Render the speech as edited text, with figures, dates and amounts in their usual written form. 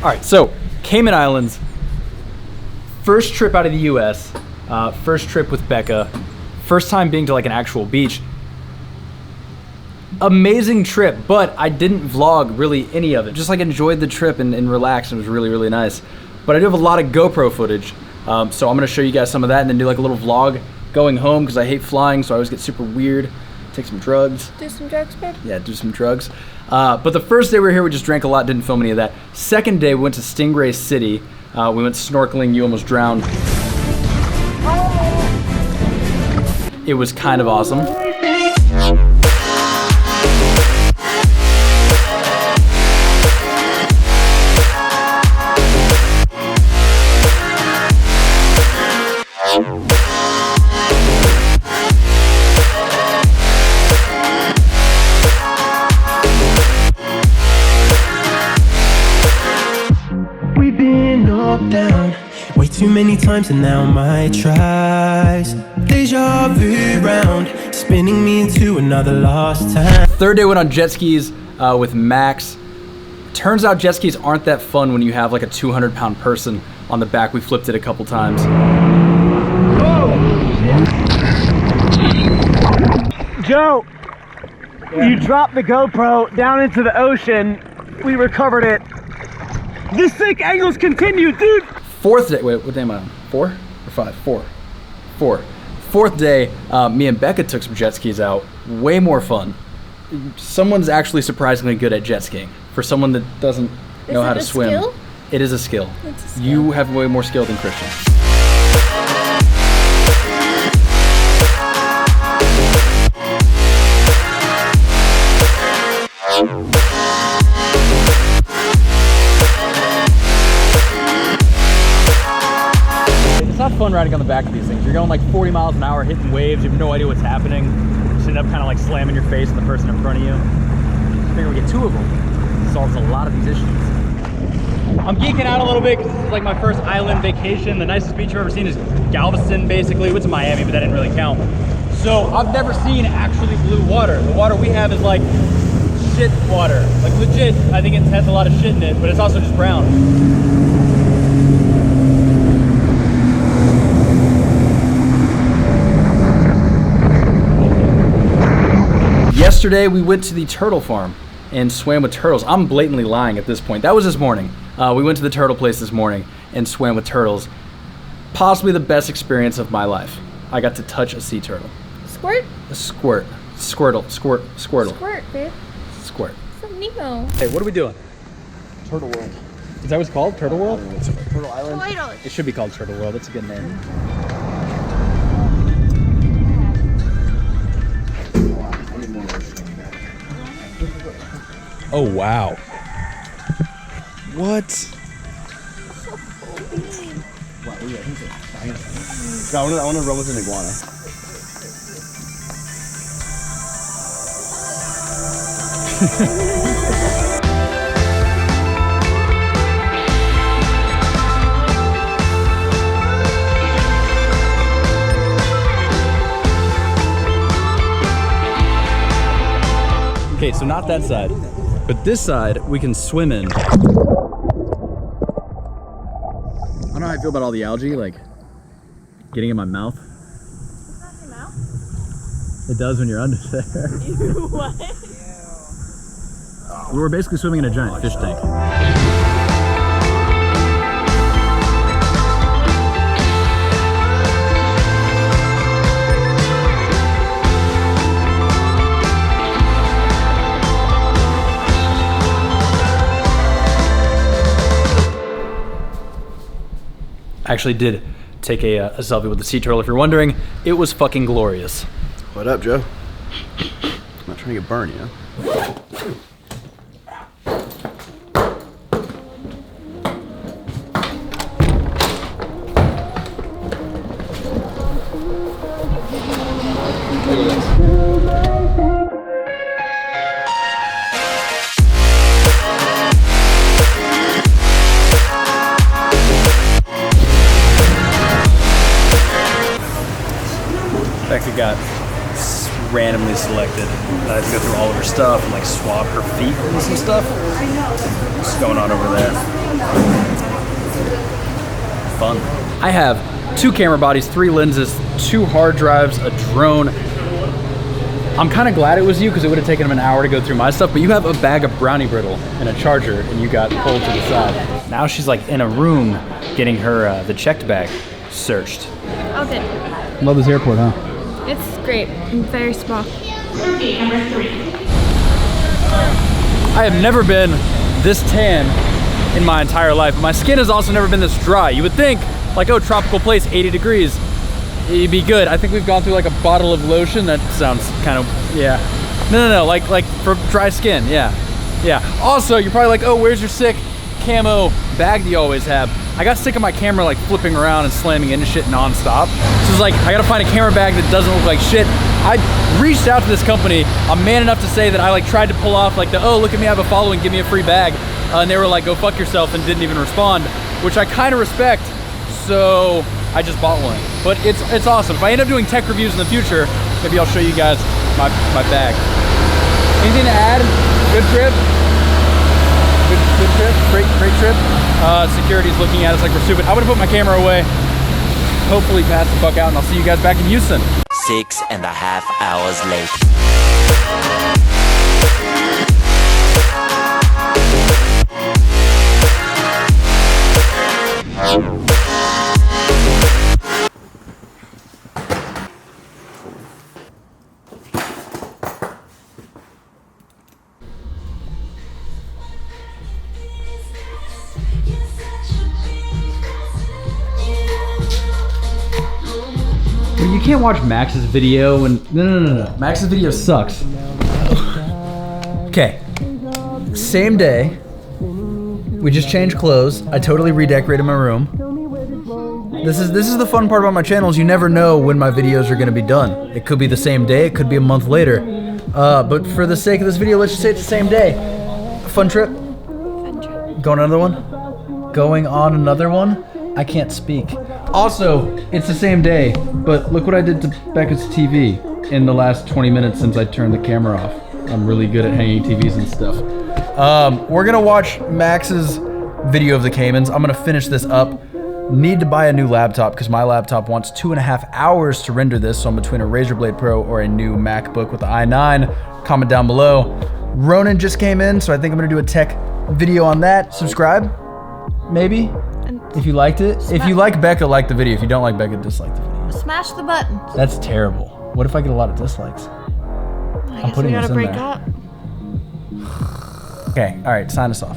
All right, so Cayman Islands, first trip out of the US, first trip with Becca, first time being to like an actual beach. Amazing trip, but I didn't vlog really any of it. Just like enjoyed the trip and relaxed. It was really, really nice. But I do have a lot of GoPro footage, so I'm gonna show you guys some of that and then do like a little vlog going home because I hate flying, so I always get super weird. Take some drugs. Do some drugs, babe? Yeah, do some drugs. But the first day we were here, we just drank a lot, didn't film any of that. Second day, we went to Stingray City. We went snorkeling, you almost drowned. It was kind of awesome. Down way too many times and now my tries deja vu round spinning me into another lost time. Third day went on jet skis with Max. Turns out jet skis aren't that fun when you have like a 200-pound person on the back. We flipped it a couple times. Joe, you dropped the GoPro down into the ocean. We recovered it. The sick angles continue, dude. Fourth day, wait, what day am I on? 4 or 5? 4. Fourth day, me and Becca took some jet skis out. Way more fun. Someone's actually surprisingly good at jet skiing. For someone that doesn't know how to swim. Skill? It is a skill. It's a skill. You have way more skill than Christian. It's not fun riding on the back of these things. You're going like 40 miles an hour, hitting waves. You have no idea what's happening. You just end up kind of like slamming your face on the person in front of you. I figure we get 2 of them. It solves a lot of these issues. I'm geeking out a little bit because this is like my first island vacation. The nicest beach I've ever seen is Galveston, basically. We went to Miami, but that didn't really count. So I've never seen actually blue water. The water we have is like shit water. Like legit, I think it has a lot of shit in it, but it's also just brown. Yesterday, we went to the turtle farm and swam with turtles. I'm blatantly lying at this point. That was this morning. We went to the turtle place this morning and swam with turtles. Possibly the best experience of my life. I got to touch a sea turtle. Squirt? A squirt. Squirtle. Squirtle. Squirt, babe. Squirt. It's like Nemo. Hey, what are we doing? Turtle World. Is that what it's called? Turtle World? It's Turtle Island. Turtle. It should be called Turtle World. That's a good name. Oh, wow. What? So cool. I want to run with an iguana. Okay, so not that side, but this side we can swim in. I don't know how I feel about all the algae, like getting in my mouth. It's not your mouth? It does when you're under there. Ew, what? We were basically swimming in a giant fish tank. I actually did take a selfie with the sea turtle. If you're wondering, it was fucking glorious. What up, Joe? I'm not trying to get burned, you know? Look at this. got randomly selected. I have to go through all of her stuff and like swab her feet and some stuff. What's going on over there? Fun. I have 2 camera bodies, 3 lenses, 2 hard drives, a drone. I'm kind of glad it was you because it would have taken him an hour to go through my stuff, but you have a bag of brownie brittle and a charger and you got pulled to the side. Now she's like in a room getting her, the checked bag searched. Okay. Love this airport, huh? It's great. I'm very small. I have never been this tan in my entire life. My skin has also never been this dry. You would think, like, oh, tropical place, 80 degrees, it'd be good. I think we've gone through like a bottle of lotion. That sounds kind of, yeah. No, like for dry skin, yeah. Also, you're probably like, oh, where's your sick camo bag that you always have? I got sick of my camera like flipping around and slamming into shit nonstop. So it's like, I gotta find a camera bag that doesn't look like shit. I reached out to this company. I'm man enough to say that I like tried to pull off like the, oh, look at me, I have a following, give me a free bag. And they were like, go fuck yourself, and didn't even respond, which I kind of respect. So I just bought one. But it's awesome. If I end up doing tech reviews in the future, maybe I'll show you guys my bag. Anything to add? Good trip? Good trip? Great trip? Security's looking at us like we're stupid. I'm gonna put my camera away. Hopefully pass the fuck out, and I'll see you guys back in Houston. 6.5 hours later. You can't watch Max's video and no. Max's video sucks. Okay. Same day. We just changed clothes. I totally redecorated my room. This is the fun part about my channel is you never know when my videos are gonna be done. It could be the same day, it could be a month later. But for the sake of this video, let's just say it's the same day. Fun trip? Fun trip. Going on another one? Going on another one? I can't speak. Also, it's the same day, but look what I did to Becca's TV in the last 20 minutes since I turned the camera off. I'm really good at hanging TVs and stuff. We're gonna watch Max's video of the Caymans. I'm gonna finish this up. Need to buy a new laptop because my laptop wants 2.5 hours to render this, so I'm between a Razer Blade Pro or a new MacBook with the i9. Comment down below. Ronan just came in, so I think I'm gonna do a tech video on that. Subscribe, maybe? If you liked it. If you like Becca, like the video. If you don't like Becca, dislike the video. Smash the button. That's terrible. What if I get a lot of dislikes? I guess we gotta break up. Okay, all right, sign us off.